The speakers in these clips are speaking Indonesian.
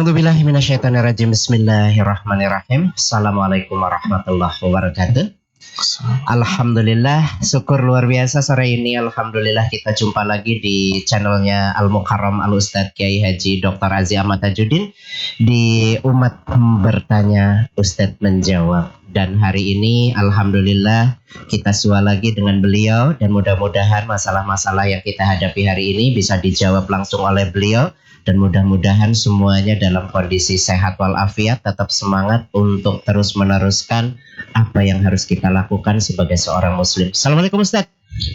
A'udzubillahi minasyaitonirrajim. Bismillahirrahmanirrahim. Assalamualaikum warahmatullahi wabarakatuh. Alhamdulillah, syukur luar biasa sore ini. Alhamdulillah kita jumpa lagi di channelnya Al Mukarram Al Ustadz Kiai Haji Dr. Azi Ahmad Tajuddin di Umat Bertanya Ustadz Menjawab. Dan hari ini alhamdulillah kita sua lagi dengan beliau, dan mudah-mudahan masalah-masalah yang kita hadapi hari ini bisa dijawab langsung oleh beliau, dan mudah-mudahan semuanya dalam kondisi sehat walafiat, tetap semangat untuk terus meneruskan apa yang harus kita lakukan sebagai seorang muslim. Assalamualaikum Ustaz.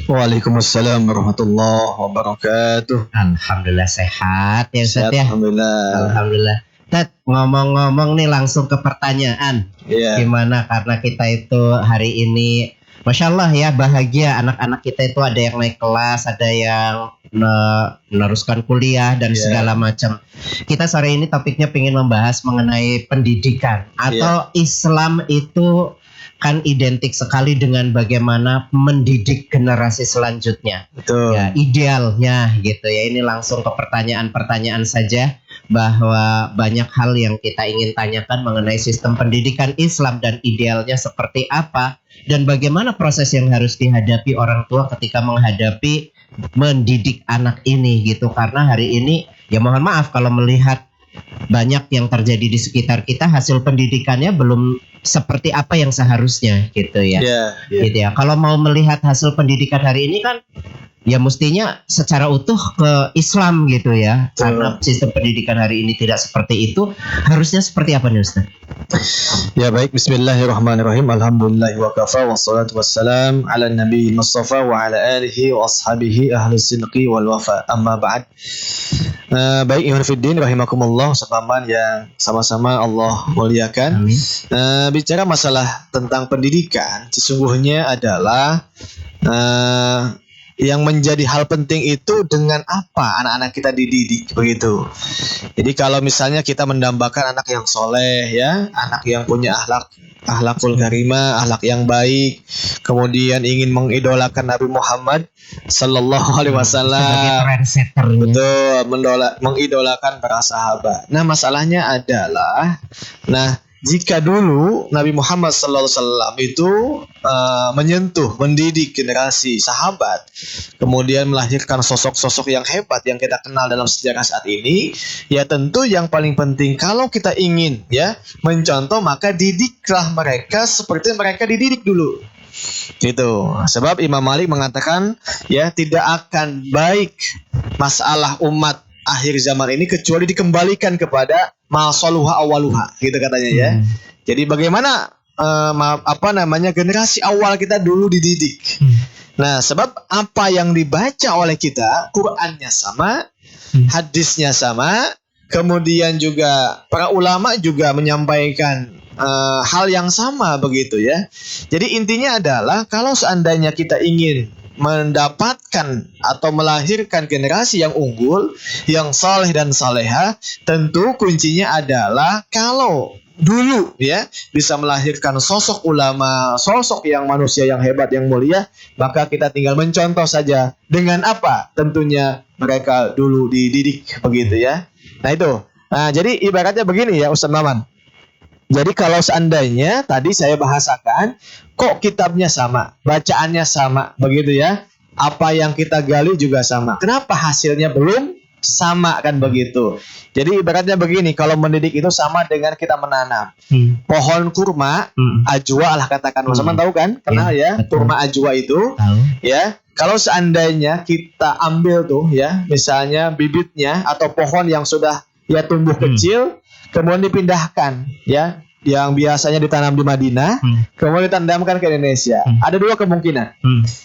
Waalaikumsalam warahmatullahi wabarakatuh. Alhamdulillah sehat ya Ustaz ya. Alhamdulillah. Ustaz, ngomong-ngomong nih langsung ke pertanyaan. Gimana, karena kita itu hari ini Masya Allah ya, bahagia, anak-anak kita itu ada yang naik kelas, ada yang meneruskan kuliah dan segala macam. Kita sore ini topiknya ingin membahas mengenai pendidikan atau Islam itu kan identik sekali dengan bagaimana mendidik generasi selanjutnya. Betul. Ya, idealnya gitu ya. Ini langsung ke pertanyaan-pertanyaan saja, bahwa banyak hal yang kita ingin tanyakan mengenai sistem pendidikan Islam dan idealnya seperti apa, dan bagaimana proses yang harus dihadapi orang tua ketika menghadapi mendidik anak ini gitu. Karena hari ini ya mohon maaf kalau melihat banyak yang terjadi di sekitar kita, hasil pendidikannya belum seperti apa yang seharusnya gitu ya. Gitu ya. Kalau mau melihat hasil pendidikan hari ini kan ya mestinya secara utuh ke Islam gitu ya. Karena sistem pendidikan hari ini tidak seperti itu. Harusnya seperti apa nih Ustaz? Ya baik, bismillahirrahmanirrahim. Alhamdulillah wa kafa wassalatu wassalam ala nabi Mustafa wa ala alihi wa ashabihi ahli sidqi wal wafa. Amma ba'd. Baik ikhwan fiddin rahimakumullah, sepaman yang sama-sama Allah muliakan. Bicara masalah tentang pendidikan, sesungguhnya adalah yang menjadi hal penting itu dengan apa anak-anak kita dididik, begitu. Jadi kalau misalnya kita mendambakan anak yang soleh ya, anak yang punya akhlakul karimah, akhlak yang baik, kemudian ingin mengidolakan Nabi Muhammad sallallahu alaihi wasallam, betul, mengidolakan para sahabat. Nah, masalahnya adalah, jika dulu Nabi Muhammad sallallahu alaihi wasallam itu menyentuh, mendidik generasi sahabat, kemudian melahirkan sosok-sosok yang hebat yang kita kenal dalam sejarah saat ini, ya tentu yang paling penting kalau kita ingin ya mencontoh, maka didiklah mereka seperti mereka dididik dulu. Gitu. Sebab Imam Malik mengatakan ya tidak akan baik masalah umat akhir zaman ini kecuali dikembalikan kepada masaluha awaluha, gitu katanya ya. Jadi bagaimana generasi awal kita dulu dididik. Nah, sebab apa yang dibaca oleh kita, Qur'annya sama, hadisnya sama, kemudian juga para ulama juga menyampaikan hal yang sama, begitu ya. Jadi intinya adalah kalau seandainya kita ingin mendapatkan atau melahirkan generasi yang unggul, yang saleh dan saleha, tentu kuncinya adalah kalau dulu ya bisa melahirkan sosok ulama, sosok yang manusia yang hebat, yang mulia, maka kita tinggal mencontoh saja. Dengan apa? Tentunya mereka dulu dididik, begitu ya. Nah itu. Nah, jadi ibaratnya begini ya Ustaz Maman. Jadi kalau seandainya tadi saya bahasakan, kok kitabnya sama, bacaannya sama, begitu ya. Apa yang kita gali juga sama. Kenapa hasilnya belum sama, kan begitu. Jadi ibaratnya begini, kalau mendidik itu sama dengan kita menanam. Pohon kurma, ajwa lah katakan. Teman tahu kan? Kenal ya, kurma ajwa itu. Ya. Kalau seandainya kita ambil tuh ya, misalnya bibitnya atau pohon yang sudah ya tumbuh kecil, kemudian dipindahkan ya, yang biasanya ditanam di Madinah, kemudian ditanamkan ke Indonesia. Ada dua kemungkinan.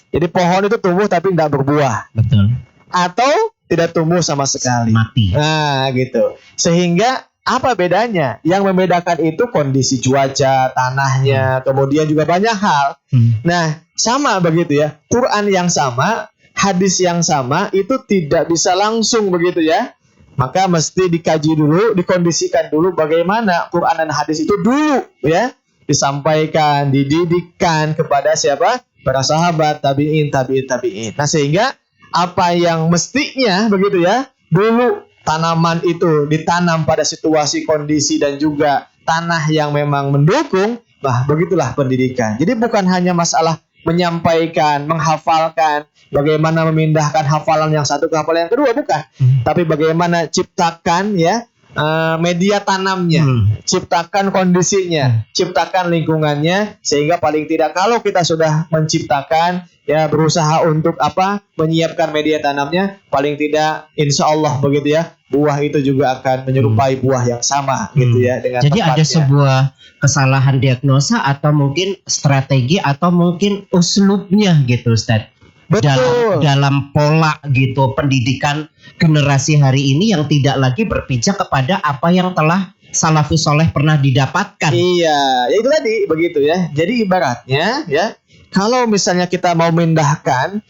Jadi pohon itu tumbuh tapi tidak berbuah. Betul. Atau tidak tumbuh sama sekali. Mati. Nah, gitu. Sehingga apa bedanya? Yang membedakan itu kondisi cuaca, tanahnya, kemudian juga banyak hal. Nah, sama begitu ya. Quran yang sama, hadis yang sama, itu tidak bisa langsung begitu ya. Maka mesti dikaji dulu, dikondisikan dulu bagaimana Quran dan hadis itu dulu ya disampaikan, dididikkan kepada siapa? Para sahabat, tabi'in. Nah, sehingga apa yang mestinya begitu ya dulu tanaman itu ditanam pada situasi kondisi dan juga tanah yang memang mendukung, nah begitulah pendidikan. Jadi bukan hanya masalah menyampaikan, menghafalkan, bagaimana memindahkan hafalan yang satu ke hafalan yang kedua, bukan. Tapi bagaimana ciptakan ya media tanamnya, ciptakan kondisinya, ciptakan lingkungannya, sehingga paling tidak kalau kita sudah menciptakan ya berusaha untuk menyiapkan media tanamnya, paling tidak insya Allah begitu ya, buah itu juga akan menyerupai buah yang sama gitu ya dengan Jadi tempatnya. ada sebuah kesalahan diagnosa atau mungkin strategi atau mungkin uslubnya gitu Ustaz. Betul. Dalam pola gitu pendidikan generasi hari ini yang tidak lagi berpijak kepada apa yang telah salafus soleh pernah didapatkan. Iya, ya itu tadi begitu ya. Jadi ibaratnya ya, kalau misalnya kita mau memindahkan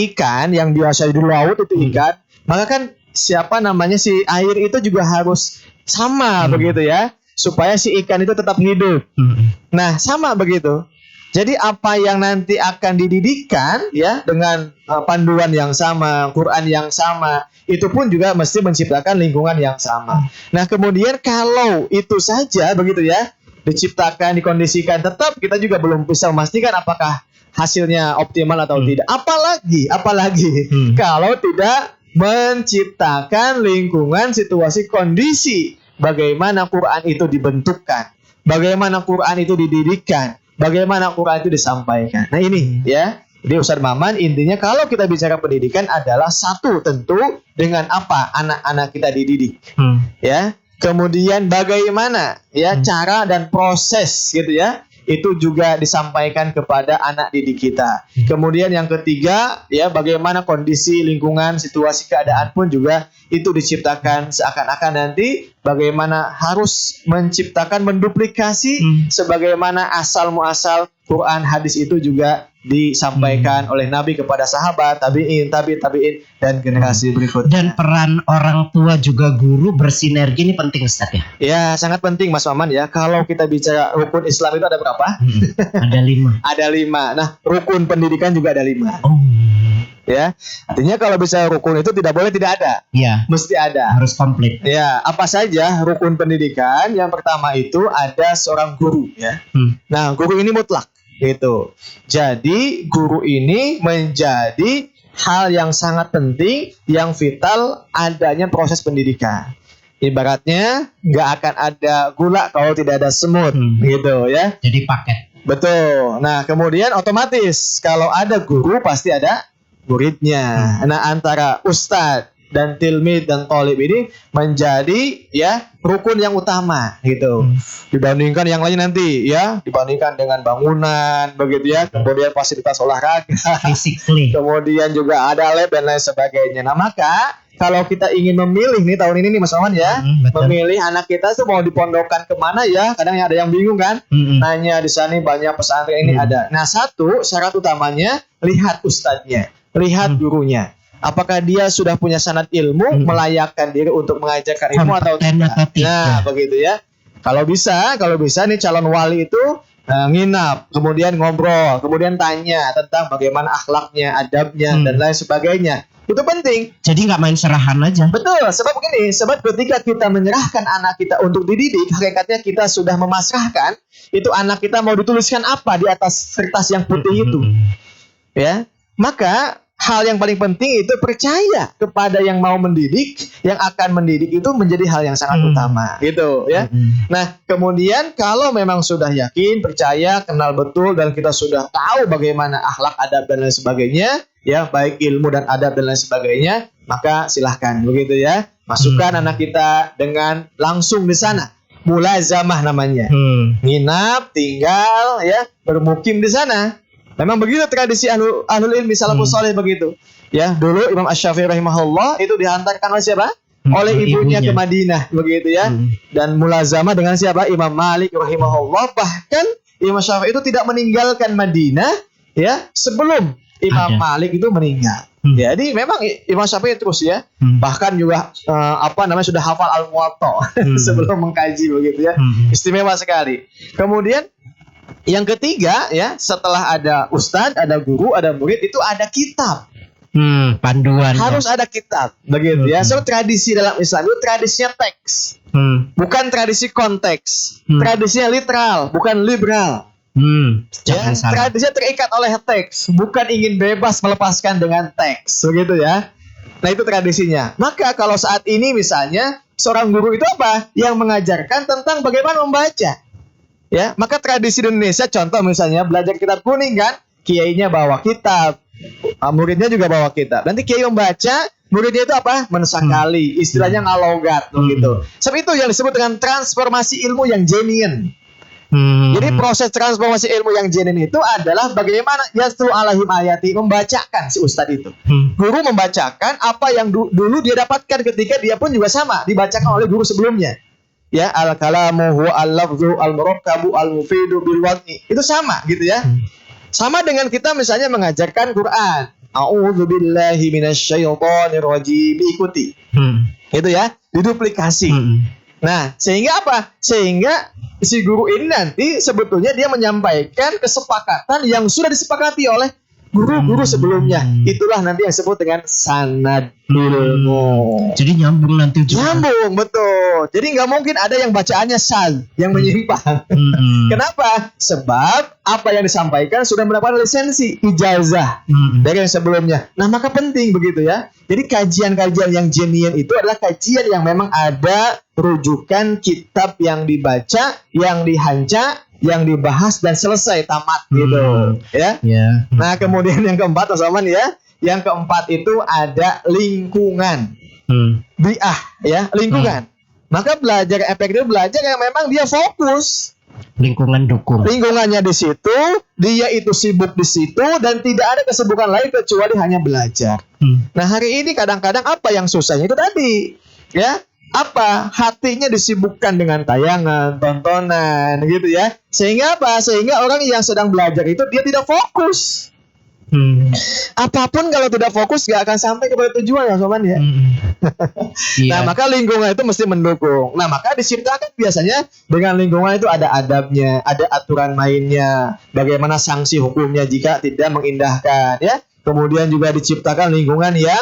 ikan yang biasa di laut itu ikan, maka kan si air itu juga harus sama begitu ya, supaya si ikan itu tetap hidup. Nah, sama begitu. Jadi apa yang nanti akan dididikkan ya dengan panduan yang sama, Quran yang sama, itu pun juga mesti menciptakan lingkungan yang sama. Nah, kemudian kalau itu saja begitu ya, diciptakan, dikondisikan, tetap kita juga belum bisa memastikan apakah hasilnya optimal atau tidak. Apalagi kalau tidak menciptakan lingkungan, situasi, kondisi bagaimana Quran itu dibentukkan, bagaimana Quran itu dididikkan, bagaimana Quran itu disampaikan. Nah ini ya, jadi Ustaz Maman intinya kalau kita bicara pendidikan adalah satu tentu dengan apa anak-anak kita dididik, ya. Kemudian bagaimana ya cara dan proses gitu ya, itu juga disampaikan kepada anak didik kita. Kemudian yang ketiga ya, bagaimana kondisi lingkungan, situasi, keadaan pun juga itu diciptakan seakan-akan nanti bagaimana harus menciptakan menduplikasi sebagaimana asal muasal Quran hadis itu juga disampaikan oleh Nabi kepada sahabat, tabi'in dan generasi berikutnya. Dan peran orang tua juga guru bersinergi ini penting Ustaz ya? Ya sangat penting Mas Maman ya. Kalau kita bicara rukun Islam itu ada berapa? Ada 5. Ada 5. Nah rukun pendidikan juga ada 5. Oh. Ya, artinya kalau bisa rukun itu tidak boleh tidak ada. Ya. Mesti ada. Harus komplit. Ya, apa saja rukun pendidikan? Yang pertama itu ada seorang guru ya. Nah, guru ini mutlak gitu. Jadi, guru ini menjadi hal yang sangat penting, yang vital adanya proses pendidikan. Ibaratnya nggak akan ada gula kalau tidak ada semut gitu ya. Jadi paket. Betul. Nah, kemudian otomatis kalau ada guru pasti ada muridnya. Nah, antara ustadz dan tilmid dan thalib ini menjadi ya rukun yang utama gitu. Dibandingkan yang lain nanti ya, dibandingkan dengan bangunan begitu ya, kemudian fasilitas olahraga, physically. Kemudian juga ada lab dan lain sebagainya. Nah, maka kalau kita ingin memilih nih tahun ini nih Mas Maman ya, memilih anak kita tuh mau dipondokkan kemana ya, kadang ada yang bingung kan, nanya di sana banyak pesantren ini ada. Nah, satu syarat utamanya lihat ustadznya, lihat gurunya. Apakah dia sudah punya sanad ilmu, melayakkan diri untuk mengajarkan ilmu atau tidak? Nah, begitu ya. Kalau bisa nih calon wali itu nginap, kemudian ngobrol, kemudian tanya tentang bagaimana akhlaknya, adabnya, dan lain sebagainya. Itu penting. Jadi nggak main serahan aja. Betul, sebab ketika kita menyerahkan anak kita untuk dididik, hakikatnya kita sudah memasrahkan itu anak kita mau dituliskan apa di atas kertas yang putih itu. Ya, maka hal yang paling penting itu percaya kepada yang mau mendidik, yang akan mendidik itu menjadi hal yang sangat utama, gitu ya. Nah, kemudian kalau memang sudah yakin, percaya, kenal betul dan kita sudah tahu bagaimana akhlak, adab dan lain sebagainya, ya baik ilmu dan adab dan lain sebagainya, maka silahkan begitu ya. Masukkan anak kita dengan langsung di sana. Mulazamah namanya. Nginap, tinggal ya, bermukim di sana. Memang begitu tradisi ahlul ilmi salafus saleh begitu. Ya, dulu Imam Asy-Syafi'i rahimahullah itu dihantarkan oleh siapa? Oleh ibunya ke Madinah begitu ya. Dan mulazamah dengan siapa? Imam Malik rahimahullah. Bahkan Imam Syafi'i itu tidak meninggalkan Madinah ya sebelum Imam Malik itu meninggal. Jadi memang Imam Syafi'i terus ya. Bahkan juga sudah hafal Al-Muwatta sebelum mengkaji begitu ya. Istimewa sekali. Kemudian yang ketiga ya, setelah ada ustadz, ada guru, ada murid, itu ada kitab. Panduan. Harus ada kitab, begitu ya. So tradisi dalam Islam itu tradisinya teks, bukan tradisi konteks. Tradisinya literal, bukan liberal. Ya, tradisinya terikat oleh teks, bukan ingin bebas melepaskan dengan teks, begitu ya. Nah itu tradisinya. Maka kalau saat ini misalnya seorang guru itu apa? Yang mengajarkan tentang bagaimana membaca. Ya, maka tradisi di Indonesia contoh misalnya belajar kitab kuning kan, kiainya bawa kitab, muridnya juga bawa kitab. Nanti kiai membaca, muridnya itu apa? Menusakali, istilahnya ngalogat begitu. Sebab itu yang disebut dengan transformasi ilmu yang genuine. Jadi proses transformasi ilmu yang genuine itu adalah bagaimana yaslu alaihim ayati, membacakan si ustadz itu. Guru membacakan apa yang dulu dia dapatkan ketika dia pun juga sama dibacakan oleh guru sebelumnya. Ya, al-kalamu huwa al-lafzu al-murakkabu al-mufidu bil wad'i. Itu sama gitu ya. Sama dengan kita misalnya mengajarkan Quran. A'udzubillahi minasyaitonir rajim. Ikuti. Itu ya, diduplikasi. Nah, sehingga apa? Sehingga si guru ini nanti sebetulnya dia menyampaikan kesepakatan yang sudah disepakati oleh guru-guru sebelumnya. Itulah nanti yang disebut dengan sanad ilmu. Jadi nyambung nanti juga. Nyambung, betul. Jadi nggak mungkin ada yang bacaannya sal, yang menyimpang. Kenapa? Sebab apa yang disampaikan sudah mendapatkan lisensi, ijazah dari yang sebelumnya. Nah, maka penting begitu ya. Jadi kajian-kajian yang genuine itu adalah kajian yang memang ada rujukan kitab yang dibaca, yang dihanca, yang dibahas dan selesai tamat gitu ya. Nah kemudian yang keempat teman-teman ya, yang keempat itu ada lingkungan, bi'ah ya, lingkungan. Maka belajar efektif belajar yang memang dia fokus, lingkungan dukung, lingkungannya di situ, dia itu sibuk di situ dan tidak ada kesibukan lain kecuali hanya belajar. Nah hari ini kadang-kadang apa yang susahnya itu tadi ya, apa hatinya disibukkan dengan tayangan, tontonan gitu ya. Sehingga apa? Sehingga orang yang sedang belajar itu dia tidak fokus. Apapun kalau tidak fokus gak akan sampai kepada tujuan ya soman ya. Nah maka lingkungan itu mesti mendukung. Nah maka diciptakan biasanya dengan lingkungan itu ada adabnya, ada aturan mainnya, bagaimana sanksi hukumnya jika tidak mengindahkan ya. Kemudian juga diciptakan lingkungan yang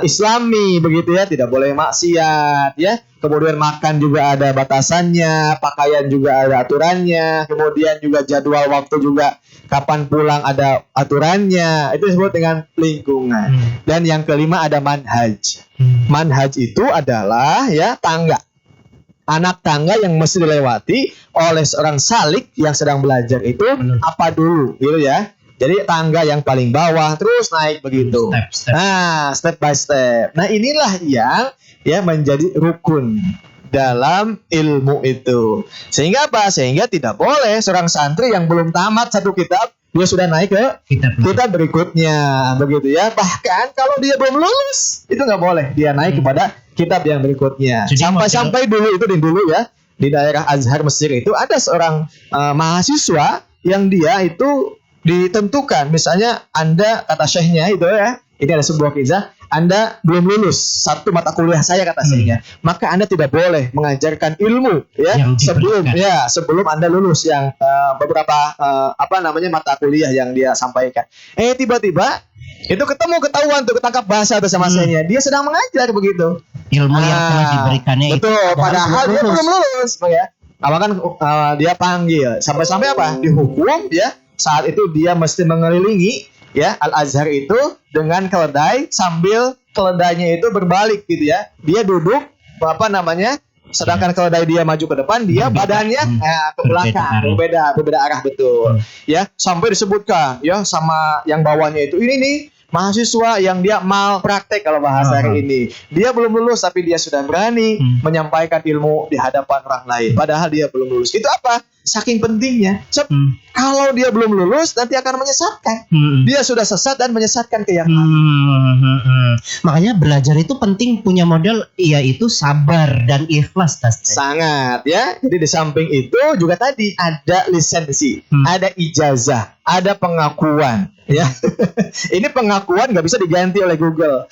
Islami begitu ya, tidak boleh maksiat ya. Kemudian makan juga ada batasannya, pakaian juga ada aturannya, kemudian juga jadwal waktu juga kapan pulang ada aturannya. Itu disebut dengan lingkungan. Dan yang kelima ada manhaj. Manhaj itu adalah ya tangga. Anak tangga yang mesti dilewati oleh seorang salik yang sedang belajar itu apa dulu gitu ya. Jadi tangga yang paling bawah terus naik begitu. Step. Nah, step by step. Nah, inilah yang ya menjadi rukun dalam ilmu itu. Sehingga apa? Sehingga tidak boleh seorang santri yang belum tamat satu kitab dia sudah naik ke kitab berikutnya begitu ya. Bahkan kalau dia belum lulus itu nggak boleh dia naik kepada kitab yang berikutnya. Sampai dulu itu dulu ya di daerah Azhar Mesir itu ada seorang mahasiswa yang dia itu ditentukan, misalnya Anda kata syekhnya itu ya, ini ada sebuah kisah, Anda belum lulus satu mata kuliah saya kata syekhnya, maka Anda tidak boleh mengajarkan ilmu ya sebelum Anda lulus yang beberapa mata kuliah yang dia sampaikan. Tiba-tiba itu ketahuan tuh ketangkap bahasa tuh sama syekhnya, dia sedang mengajar begitu. Ilmu yang telah diberikannya betul, padahal dia belum lulus ya. Kan dia panggil sampai apa? Dihukum ya. Saat itu dia mesti mengelilingi ya Al-Azhar itu dengan keledai sambil keledainya itu berbalik gitu ya. Dia duduk sedangkan keledai dia maju ke depan, dia badannya ke belakang, berbeda arah betul. Ya, sampai disebutkan ya sama yang bawahnya itu ini nih mahasiswa yang dia mal praktek kalau bahasa hari ini. Dia belum lulus tapi dia sudah berani menyampaikan ilmu di hadapan orang lain. Padahal dia belum lulus. Itu apa? Saking pentingnya. Kalau dia belum lulus nanti akan menyesatkan. Dia sudah sesat dan menyesatkan ke yang lain. Makanya belajar itu penting punya modal yaitu sabar dan ikhlas. Sangat ya. Jadi di samping itu juga tadi ada lisensi, ada ijazah, ada pengakuan. Ya, ini pengakuan nggak bisa diganti oleh Google.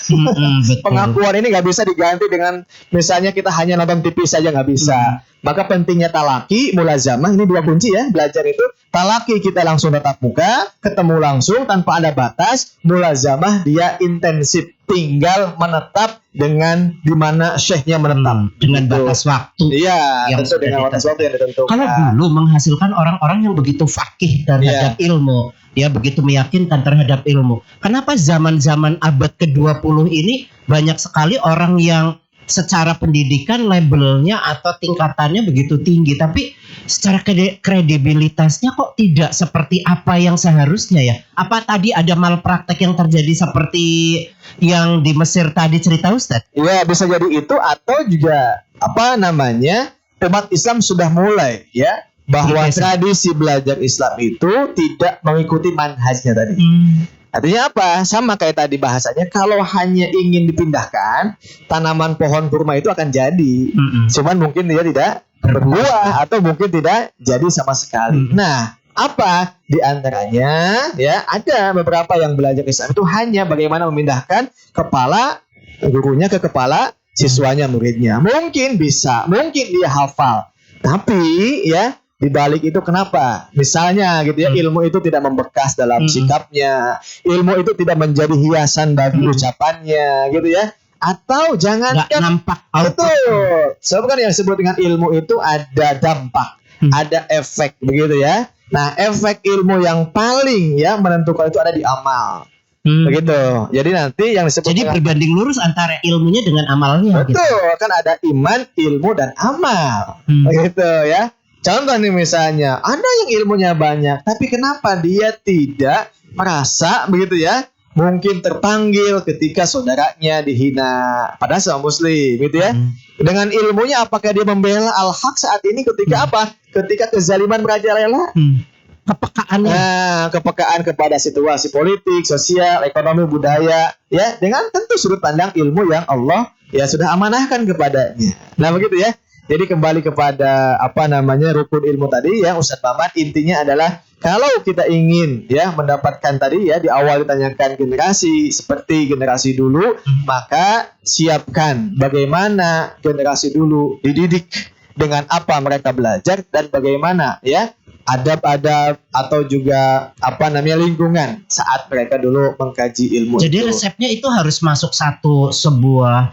Pengakuan ini nggak bisa diganti dengan misalnya kita hanya nonton TV saja nggak bisa. Maka pentingnya talaki, mulazamah, ini dua kunci ya. Belajar itu, talaki kita langsung tatap muka, ketemu langsung tanpa ada batas. Mulazamah dia intensif, tinggal menetap dengan di mana syekhnya menetap. Dengan batas waktu. Iya, yang tentu dengan batas waktu yang ditentukan. Kalau dulu menghasilkan orang-orang yang begitu fakih terhadap ilmu, dia begitu meyakinkan terhadap ilmu. Kenapa zaman-zaman abad ke-20 ini banyak sekali orang yang secara pendidikan labelnya atau tingkatannya begitu tinggi, tapi secara kredibilitasnya kok tidak seperti apa yang seharusnya ya? Apa tadi ada malpraktek yang terjadi seperti yang di Mesir tadi cerita Ustadz? Iya, bisa jadi itu, atau juga umat Islam sudah mulai ya bahwa tradisi belajar Islam itu tidak mengikuti manhajnya tadi. Artinya apa? Sama kayak tadi bahasanya, kalau hanya ingin dipindahkan, tanaman pohon kurma itu akan jadi. Cuman mungkin dia tidak berbuah atau mungkin tidak jadi sama sekali. Nah, apa di antaranya ya, ada beberapa yang belajar Islam itu hanya bagaimana memindahkan kepala gurunya ke kepala siswanya, muridnya. Mungkin bisa, mungkin dia hafal. Tapi ya, di balik itu kenapa? Misalnya gitu ya, ilmu itu tidak membekas dalam sikapnya, ilmu itu tidak menjadi hiasan bagi ucapannya gitu ya. Atau jangan kan nampak betul. Sebab kan yang disebut dengan ilmu itu ada dampak, ada efek begitu ya. Nah, efek ilmu yang paling ya menentukan itu ada di amal. Begitu. Jadi nanti yang disebut berbanding lurus antara ilmunya dengan amalnya. Betul, gitu. Kan ada iman, ilmu dan amal. Begitu ya. Contoh nih misalnya, ada yang ilmunya banyak, tapi kenapa dia tidak merasa begitu ya? Mungkin terpanggil ketika saudaranya dihina, padahal sama muslim gitu ya. Dengan ilmunya apakah dia membela al-haq saat ini ketika apa? Ketika kezaliman merajalela? Kepekaannya. Nah, kepekaan kepada situasi politik, sosial, ekonomi, budaya, ya, dengan tentu sudut pandang ilmu yang Allah ya sudah amanahkan kepadanya. Nah, begitu ya. Jadi kembali kepada rukun ilmu tadi ya, Ustadz Maman, intinya adalah kalau kita ingin ya mendapatkan tadi ya, di awal ditanyakan generasi seperti generasi dulu, maka siapkan bagaimana generasi dulu dididik, dengan apa mereka belajar, dan bagaimana ya adab-adab atau juga lingkungan saat mereka dulu mengkaji ilmu. Jadi resepnya itu harus masuk sebuah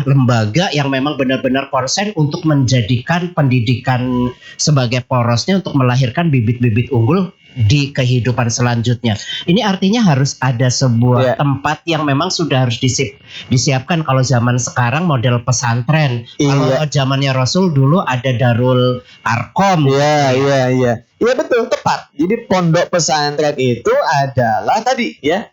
lembaga yang memang benar-benar konsen untuk menjadikan pendidikan sebagai porosnya untuk melahirkan bibit-bibit unggul di kehidupan selanjutnya. Ini artinya harus ada sebuah tempat yang memang sudah harus disiapkan. Kalau zaman sekarang model pesantren. Kalau zamannya Rasul dulu ada Darul Arqam. Iya betul, tepat. Jadi pondok pesantren itu adalah tadi ya.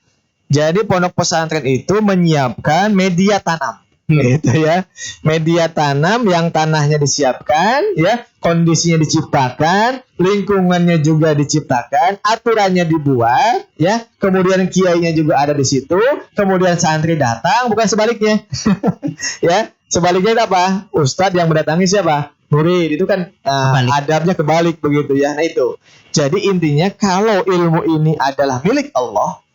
Jadi pondok pesantren itu menyiapkan media tanam. Gitu ya. Media tanam yang tanahnya disiapkan ya, kondisinya diciptakan, lingkungannya juga diciptakan, aturannya dibuat ya, kemudian kiainya juga ada di situ, kemudian santri datang, bukan sebaliknya. Ya, sebaliknya itu apa? Ustadz yang mendatangi siapa? Murid. Itu kan adabnya kebalik begitu ya. Nah itu. Jadi intinya kalau ilmu ini adalah milik Allah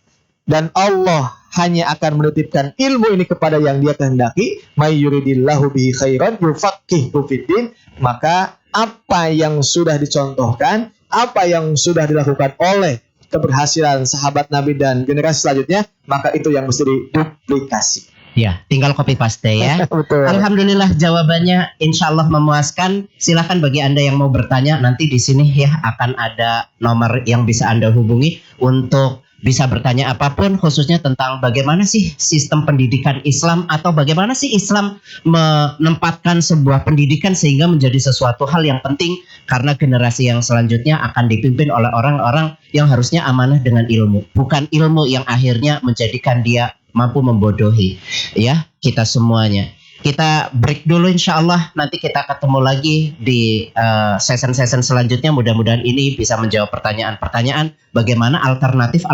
dan Allah hanya akan menitipkan ilmu ini kepada yang dia kehendaki, may yuridillahu bihi khairan yufaqihu fiddin, maka apa yang sudah dicontohkan, apa yang sudah dilakukan oleh keberhasilan sahabat Nabi dan generasi selanjutnya, maka itu yang mesti diduplikasi. Ya, tinggal copy paste ya. Betul. Alhamdulillah jawabannya insyaallah memuaskan. Silakan bagi Anda yang mau bertanya, nanti di sini ya akan ada nomor yang bisa Anda hubungi untuk bisa bertanya apapun, khususnya tentang bagaimana sih sistem pendidikan Islam, atau bagaimana sih Islam menempatkan sebuah pendidikan sehingga menjadi sesuatu hal yang penting, karena generasi yang selanjutnya akan dipimpin oleh orang-orang yang harusnya amanah dengan ilmu, bukan ilmu yang akhirnya menjadikan dia mampu membodohi ya kita semuanya. Kita break dulu, insya Allah nanti kita ketemu lagi di session-session selanjutnya. Mudah-mudahan ini bisa menjawab pertanyaan-pertanyaan bagaimana alternatif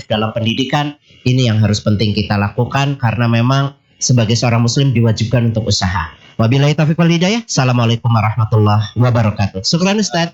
dalam pendidikan. Ini yang harus penting kita lakukan, karena memang sebagai seorang muslim diwajibkan untuk usaha. Wabillahi taufiq wal hidayah. Assalamualaikum warahmatullahi wabarakatuh. Syukran Ustaz.